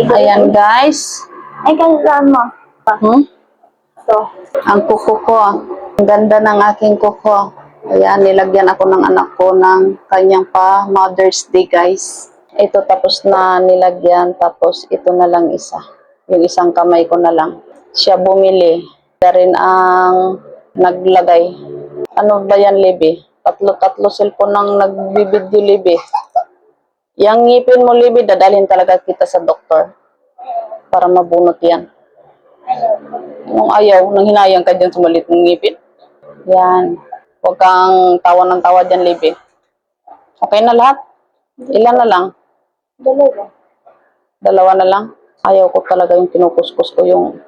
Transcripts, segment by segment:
Ayan guys. Ay, kasaan mo? Ito. Ang kuko ko. Ang ganda ng aking kuko. Ayan, nilagyan ako ng anak ko ng kanyang pa Mother's Day guys. Ito tapos na nilagyan. Tapos ito na lang isa. Yung isang kamay ko na lang. Siya bumili. Siya rin ang naglagay. Ano ba yan, Libby? Tatlo cellphone nang nagbibideo, Libby. Yang ngipin mo, Libby, dadalhin talaga kita sa doktor para mabunot yan. Nung ayaw, nang hinayang ka dyan sa maliit ng ngipin. Yan. Huwag kang tawa ng tawa dyan, Libby. Okay na lahat? Ilan na lang? Dalawa. Dalawa na lang? Ayaw ko talaga yung kinukuskus ko yung...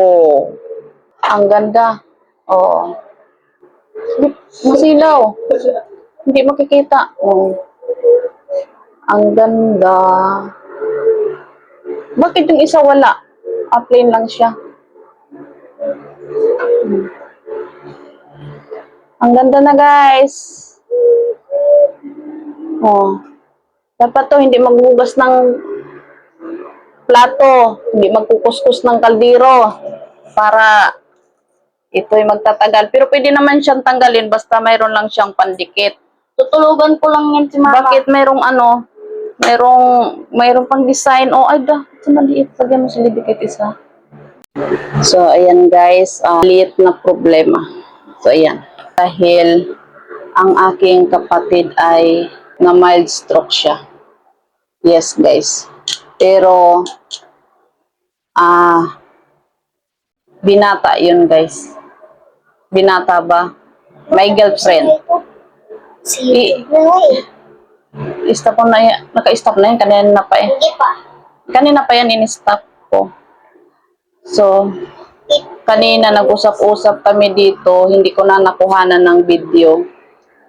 Oh, ang ganda. Oh. Masilaw. Hindi makikita. Oh. Ang ganda. Bakit yung isa wala? Plain lang siya. Ang ganda na guys. Oh. Dapat to hindi maghugas ng plato, hindi magkukuskus ng kaldero para ito'y magtatagal. Pero pwede naman siyang tanggalin basta mayroon lang siyang pandikit. Tutulugan ko lang yan si mama. Bakit mayroong ano? Mayroong pang design. Oh, ay da. Ito maliit. Lagyan mo sa libikit isa. So, ayan guys. Liit na problema. So, ayan. Dahil ang aking kapatid ay na mild stroke siya. Yes, guys. Pero, binata yun, guys. Binata ba? May girlfriend. Stop ko na yan. Naka-stop na yan. Kanina pa eh. Hindi pa. Kanina pa yan in-stop ko. So, kanina nag-usap-usap kami dito. Hindi ko na nakuhanan ng video.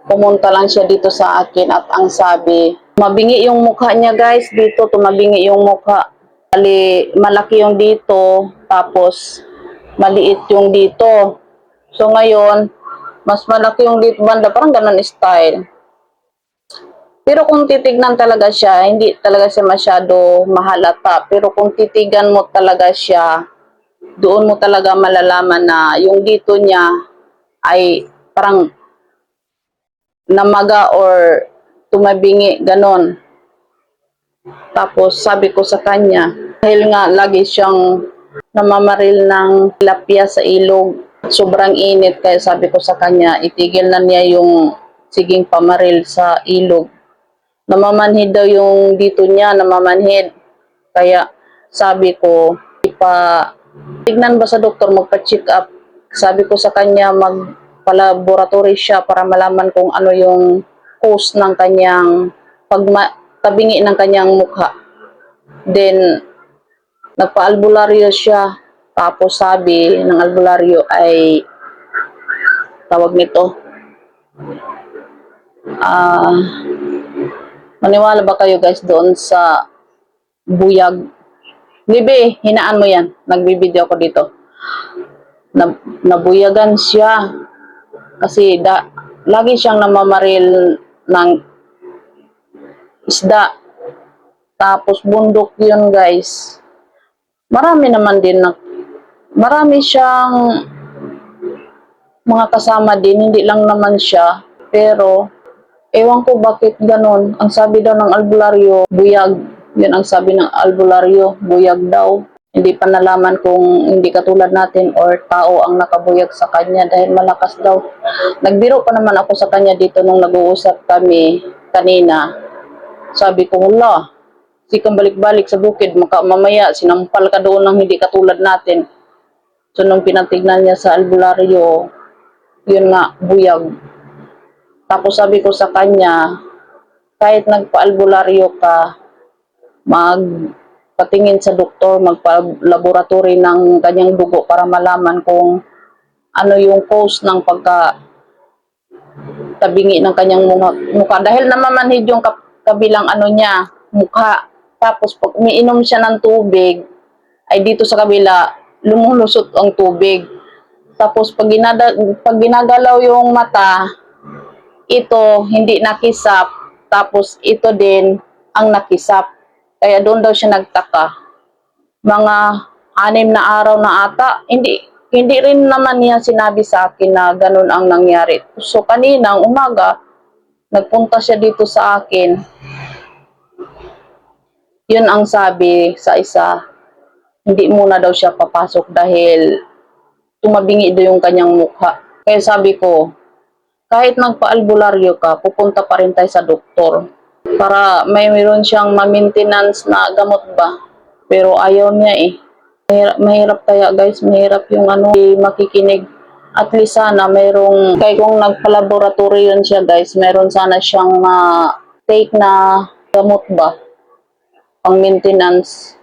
Pumunta lang siya dito sa akin at ang sabi, mabingi yung mukha niya guys. Dito, tumabingi yung mukha. Malaki yung dito. Tapos, maliit yung dito. So, ngayon, mas malaki yung dito banda. Parang ganun style. Pero kung titignan talaga siya, hindi talaga siya masyado mahalata. Pero kung titigan mo talaga siya, doon mo talaga malalaman na yung dito niya ay parang namaga or tumabingi, ganon. Tapos sabi ko sa kanya, dahil nga lagi siyang namamaril ng tilapia sa ilog, sobrang init, kaya sabi ko sa kanya, itigil na niya yung siging pamaril sa ilog. Namamanhid daw yung dito niya, namamanhid. Kaya sabi ko, tignan ba sa doktor, magpa-check up. Sabi ko sa kanya, magpa-laboratory siya para malaman kung ano yung cause ng kanyang tabingi ng kanyang mukha. Then, nagpa-albularyo siya. Tapos sabi ng albularyo ay, tawag nito, maniwala ba kayo guys doon sa buyag? Libe, hinaan mo yan. Nagbibideo ako dito. Nabuyagan siya. Kasi lagi siyang namamaril ng isda. Tapos bundok yun guys. Marami naman din marami siyang mga kasama din. Hindi lang naman siya. Pero ewan ko bakit ganun. Ang sabi daw ng albularyo, buyag. Yun ang sabi ng albularyo, buyag daw. Hindi pa nalaman kung hindi katulad natin or tao ang nakabuyag sa kanya dahil malakas daw. Nagbiro pa naman ako sa kanya dito nung nag-uusap kami kanina. Sabi ko, wala. Sikang balik-balik sa bukid. Mamaya, sinampal ka doon ng hindi katulad natin. So, nung pinatignan niya sa albularyo, yun nga, buyag. Tapos sabi ko sa kanya, kahit nagpa-albularyo ka, magpatingin sa doktor, magpa-laboratory ng kanyang dugo para malaman kung ano yung cause ng tabingi ng kanyang mukha. Dahil namamanhid yung kabilang ano niya, mukha. Tapos pag umiinom siya ng tubig, ay dito sa kabila, lumulusot ang tubig. Tapos pag ginagalaw yung mata, ito hindi nakisap. Tapos ito din ang nakisap. Kaya doon daw siya nagtaka. Mga 6 na araw na ata, hindi rin naman niya sinabi sa akin na ganun ang nangyari. So kaninang umaga, nagpunta siya dito sa akin. Yun ang sabi sa isa, hindi muna daw siya papasok dahil tumabingi daw yung kanyang mukha. Kaya sabi ko, kahit nagpa-albularyo ka, pupunta pa rin tayo sa doktor para mayroon siyang ma-maintenance na gamot ba. Pero ayaw niya eh. Mahirap kaya guys, mahirap yung makikinig. At least sana mayroong, kaya kung nagpa-laboratory yun siya guys, mayroon sana siyang take na gamot ba, pang maintenance.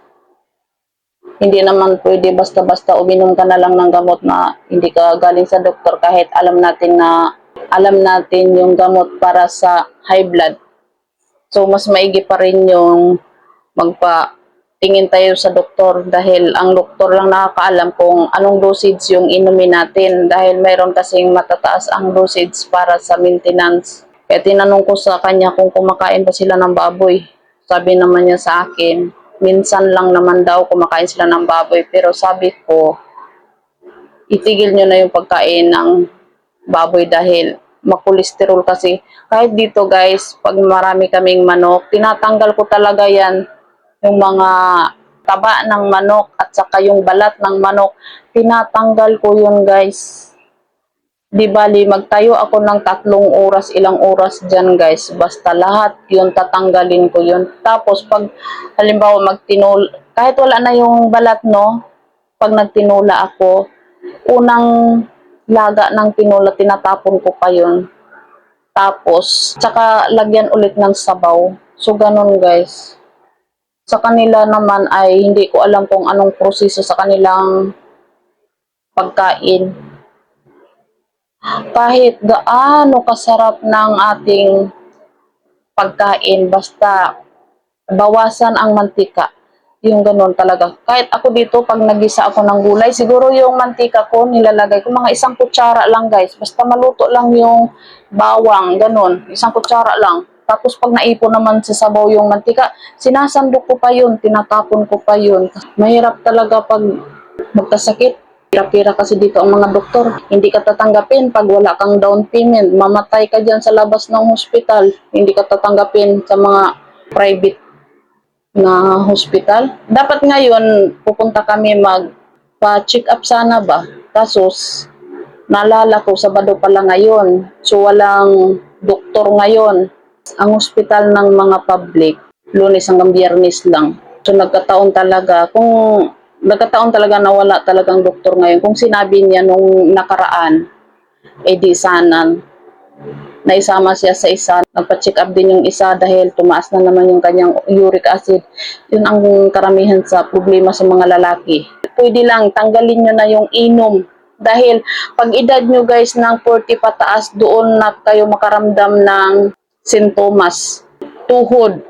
Hindi naman pwede basta-basta uminom ka na lang ng gamot na hindi ka galing sa doktor kahit alam natin yung gamot para sa high blood. So mas maigi pa rin yung magpa-tingin tayo sa doktor dahil ang doktor lang nakakaalam kung anong dosage yung inumin natin dahil mayroon kasing matataas ang dosage para sa maintenance. Kaya tinanong ko sa kanya kung kumakain ba sila ng baboy. Sabi naman niya sa akin, minsan lang naman daw kumakain sila ng baboy. Pero sabi ko, itigil nyo na yung pagkain ng baboy dahil makolesterol kasi. Kahit dito guys, pag marami kaming manok, tinatanggal ko talaga yan. Yung mga taba ng manok at saka yung balat ng manok, tinatanggal ko yun guys. Di bali, magtayo ako ng 3 oras, ilang oras dyan guys. Basta lahat yun, tatanggalin ko yun. Tapos pag halimbawa kahit wala na yung balat no, pag nagtinula ako, unang laga ng tinula, tinatapon ko pa yun. Tapos, tsaka lagyan ulit ng sabaw. So, ganun guys. Sa kanila naman ay hindi ko alam kung anong proseso sa kanilang pagkain. Kahit gaano kasarap ng ating pagkain, basta bawasan ang mantika. Yung ganun talaga. Kahit ako dito, pag nagisa ako ng gulay, siguro yung mantika ko, nilalagay ko mga 1 kutsara lang guys. Basta maluto lang yung bawang, ganun. 1 kutsara lang. Tapos pag naipon naman sa sabaw yung mantika, sinasandok ko pa yun, tinatapon ko pa yun. Mahirap talaga pag magkasakit. Pira-pira kasi dito ang mga doktor. Hindi ka tatanggapin pag wala kang down payment. Mamatay ka dyan sa labas ng hospital. Hindi ka tatanggapin sa mga private na hospital. Dapat ngayon, pupunta kami magpa-check up sana ba. Kasos, naalala ko, Sabado pala ngayon. So, walang doktor ngayon. Ang hospital ng mga public, Lunes hanggang Biyernes lang. So, nagkataon talaga na wala talagang doktor ngayon. Kung sinabi niya nung nakaraan, di sana naisama siya sa isa. Nagpa-check up din yung isa dahil tumaas na naman yung kanyang uric acid. Yun ang karamihan sa problema sa mga lalaki. Pwede lang, tanggalin nyo na yung inom. Dahil pag edad nyo guys ng 40 pataas, doon na kayo makaramdam ng sintomas. Tuhod,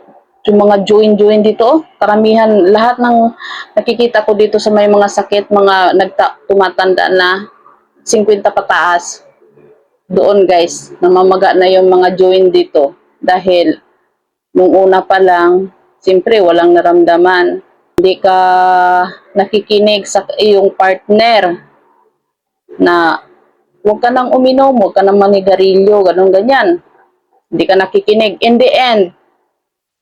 yung mga join dito, karamihan, lahat ng nakikita ko dito sa may mga sakit, mga tumatanda na 50 pataas, doon guys, namamaga na yung mga join dito. Dahil, nung una pa lang, siyempre, walang naramdaman. Hindi ka nakikinig sa iyong partner na huwag ka nang uminom, huwag ka nang manigarilyo, ganun ganyan. Hindi ka nakikinig. In the end,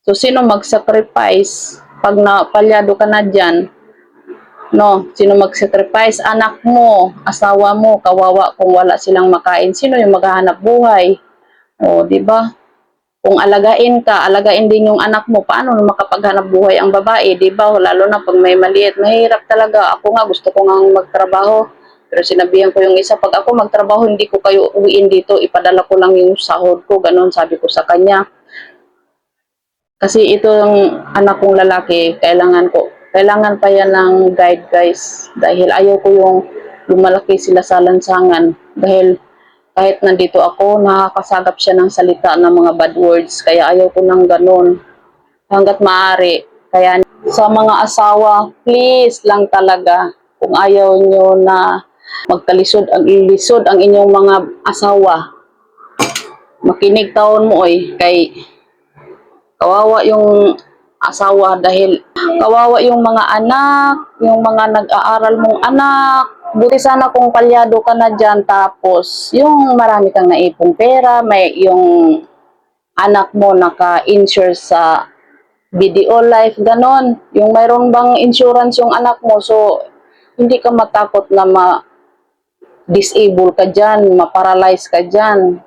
so, sino mag-sacrifice pag napalyado ka na dyan? No, sino mag-sacrifice? Anak mo, asawa mo, kawawa kung wala silang makain. Sino yung maghahanap buhay? O, di ba? Kung alagain ka, alagain din yung anak mo, paano makapaghanap buhay ang babae? Di ba? Lalo na pag may maliit, mahirap talaga. Ako nga, gusto ko nga magtrabaho. Pero sinabihan ko yung isa, pag ako magtrabaho, hindi ko kayo uwiin dito, ipadala ko lang yung sahod ko. Ganon, sabi ko sa kanya. Kasi itong anak kong lalaki, kailangan pa yan ng guide guys. Dahil ayaw ko yung lumalaki sila sa lansangan. Dahil kahit nandito ako, nakakasagap siya ng salita ng mga bad words. Kaya ayaw ko ng ganun. Hanggat maaari, Kaya sa mga asawa, please lang talaga, kung ayaw nyo na lisod ang inyong mga asawa, makinig taon mo kay kawawa yung asawa dahil kawawa yung mga anak, yung mga nag-aaral mong anak. Buti sana kung palyado ka na dyan, tapos yung marami kang naipong pera, may yung anak mo naka-insure sa BDO Life, ganon. Yung mayroon bang insurance yung anak mo, so hindi ka matakot na ma-disable ka dyan, ma-paralyze ka dyan.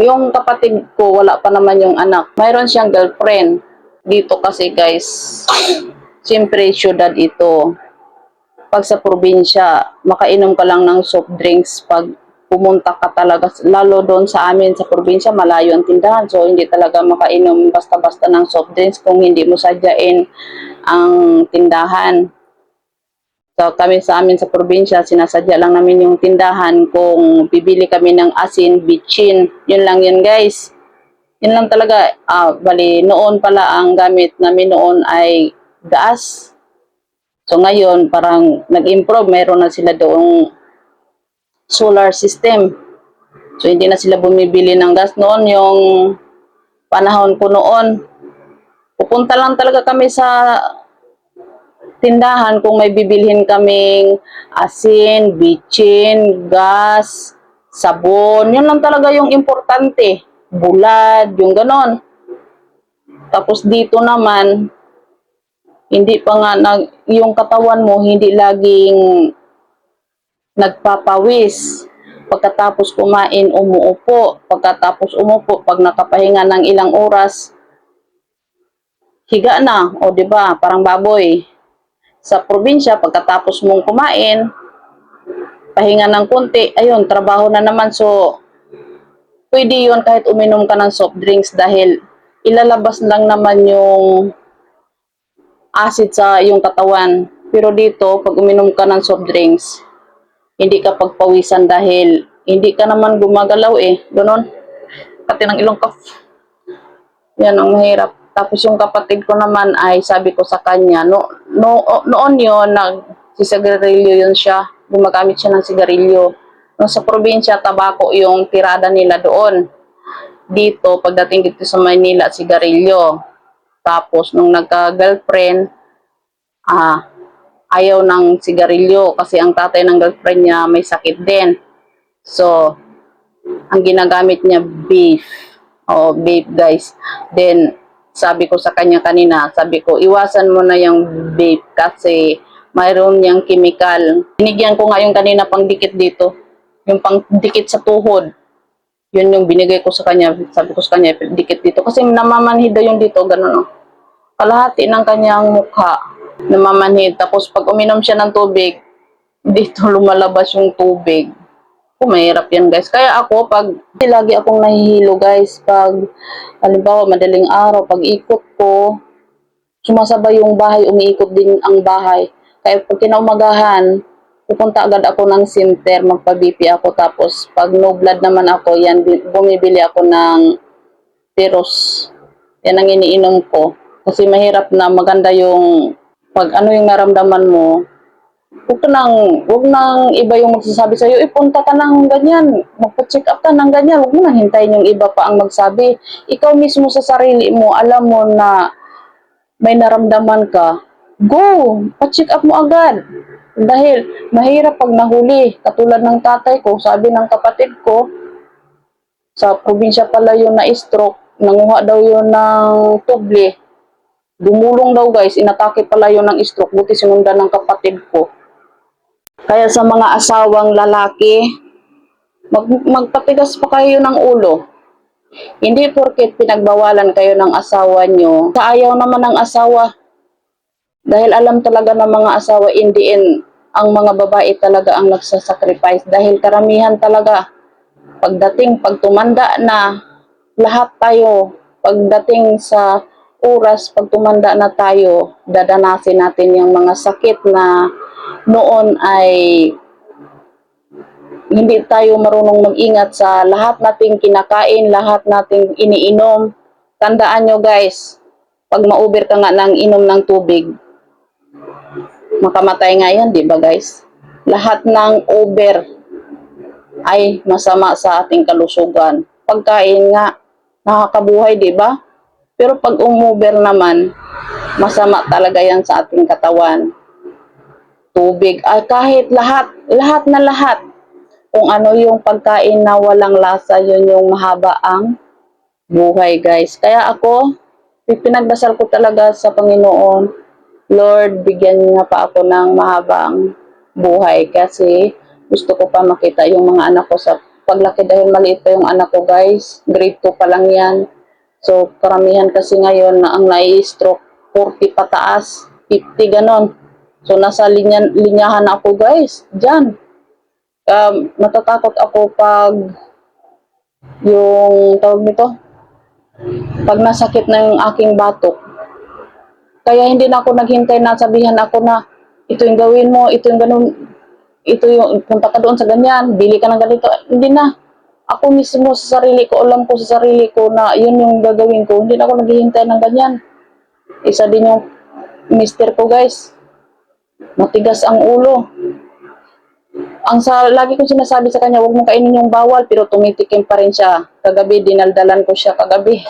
Yung kapatid ko, wala pa naman yung anak. Mayroon siyang girlfriend. Dito kasi guys, siyempre syudad ito. Pag sa probinsya, makainom ka lang ng soft drinks pag pumunta ka talaga, lalo doon sa amin sa probinsya, malayo ang tindahan. So, hindi talaga makainom basta-basta ng soft drinks kung hindi mo sadyain ang tindahan. So, kami sa amin sa probinsya, sinasadya lang namin yung tindahan kung bibili kami ng asin, bitchin. Yun lang yun guys. Yun lang talaga. Bali, noon pala ang gamit namin noon ay gas. So, ngayon, parang nag-improve. Mayroon na sila doong solar system. So, hindi na sila bumibili ng gas noon. Yung panahon ko noon, pupunta lang talaga kami sa tindahan kung may bibilhin kaming asin, bitchin, gas, sabon. Yun lang talaga yung importante. Bulad, yung ganon. Tapos dito naman, hindi pa nga, yung katawan mo, hindi laging nagpapawis. Pagkatapos kumain, umuupo. Pagkatapos umupo, pag nakapahinga ng ilang oras, higa na. O di ba, parang baboy. Sa probinsya, pagkatapos mong kumain, pahinga ng konti, ayun, trabaho na naman. So, pwede yun kahit uminom ka ng soft drinks dahil ilalabas lang naman yung acid sa yung katawan. Pero dito, pag uminom ka ng soft drinks, hindi ka pagpawisan dahil hindi ka naman gumagalaw Ganon. Pati ng ilong ka. Yan ang mahirap. Tapos yung kapatid ko naman ay sabi ko sa kanya, noon yun, sigarilyo yun siya. Gumagamit siya ng sigarilyo. Nung sa probinsya, tabako yung tirada nila doon. Dito, pagdating dito sa Manila, sigarilyo. Tapos, nung nagka-girlfriend, ayaw ng sigarilyo kasi ang tatay ng girlfriend niya may sakit din. So, ang ginagamit niya, beef. Vape guys. Then, sabi ko sa kanya kanina, sabi ko, iwasan mo na yung vape kasi mayroon niyang chemical. Binigyan ko nga yung kanina pang dikit dito. Yung pang dikit sa tuhod. Yun yung binigay ko sa kanya. Sabi ko sa kanya, dikit dito. Kasi namamanhid daw yung dito, ganun kalahati ng kanyang mukha. Namamanhid. Tapos pag uminom siya ng tubig, dito lumalabas yung tubig. Mahirap yan guys. Kaya ako, lagi akong nahihilo guys, pag halimbawa madaling araw, pag ikot ko, sumasabay yung bahay, umiikot din ang bahay. Kaya pag kinaumagahan, pupunta agad ako ng center, magpa-BP ako, tapos pag no blood naman ako, yan, bumibili ako ng Tiros. Yan ang iniinom ko. Kasi mahirap na maganda yung, pag ano yung naramdaman mo, Huwag nang iba yung magsasabi sa'yo, punta ka ng ganyan, magpa-check up ka ng ganyan, huwag mo nang hintayin yung iba pa ang magsabi. Ikaw mismo sa sarili mo, alam mo na may naramdaman ka, go, pa-check up mo agad. Dahil mahirap pag nahuli, katulad ng tatay ko, sabi ng kapatid ko, sa probinsya pala yun na stroke, nanguha daw yun ng tuble, dumulong daw guys, inatake pala yun ng stroke, buti sinundan ng kapatid ko. Kaya sa mga asawang lalaki, magpatigas pa kayo ng ulo. Hindi porket pinagbawalan kayo ng asawa nyo, kaayaw naman ng asawa. Dahil alam talaga ng mga asawa, in the end, ang mga babae talaga ang nagsasacrifice. Dahil karamihan talaga, pag tumanda na, lahat tayo, pagdating sa oras, pag tumanda na tayo, dadanasin natin yung mga sakit na noon ay hindi tayo marunong mag-ingat sa lahat nating kinakain, lahat nating iniinom. Tandaan nyo guys, Pag ma-over ka nga ng inom ng tubig, makamatay nga yan, di ba guys? Lahat ng over ay masama sa ating kalusugan. Pagkain nga, nakakabuhay, di ba? Pero pag umover naman, masama talaga yan sa ating katawan. Tubig, ay kahit lahat na lahat. Kung ano yung pagkain na walang lasa, yun yung mahaba ang buhay, guys. Kaya ako, pinagdasal ko talaga sa Panginoon, Lord, bigyan niya pa ako ng mahabang buhay kasi gusto ko pa makita yung mga anak ko sa paglaki dahil maliit pa yung anak ko, guys. Grade 2 pa lang yan. So, karamihan kasi ngayon na ang nai-stroke 40 pataas, 50 ganon. So, nasa linyahan ako, guys. Diyan. Natatakot ako pag yung tawag nito, pag nasakit na yung aking batok. Kaya hindi na ako naghintay na sabihan ako na ito yung gawin mo, ito yung ganun, ito yung punta ka doon sa ganyan, bili ka ng ganito. Hindi na. Ako mismo sa sarili ko, alam ko sa sarili ko na yun yung gagawin ko. Hindi na ako naghihintay ng ganyan. Isa din yung mister ko, guys. Matigas ang ulo. Lagi kong sinasabi sa kanya, huwag mo kainin yung bawal, pero tumitikim pa rin siya. Kagabi, dinaldalan ko siya kagabi.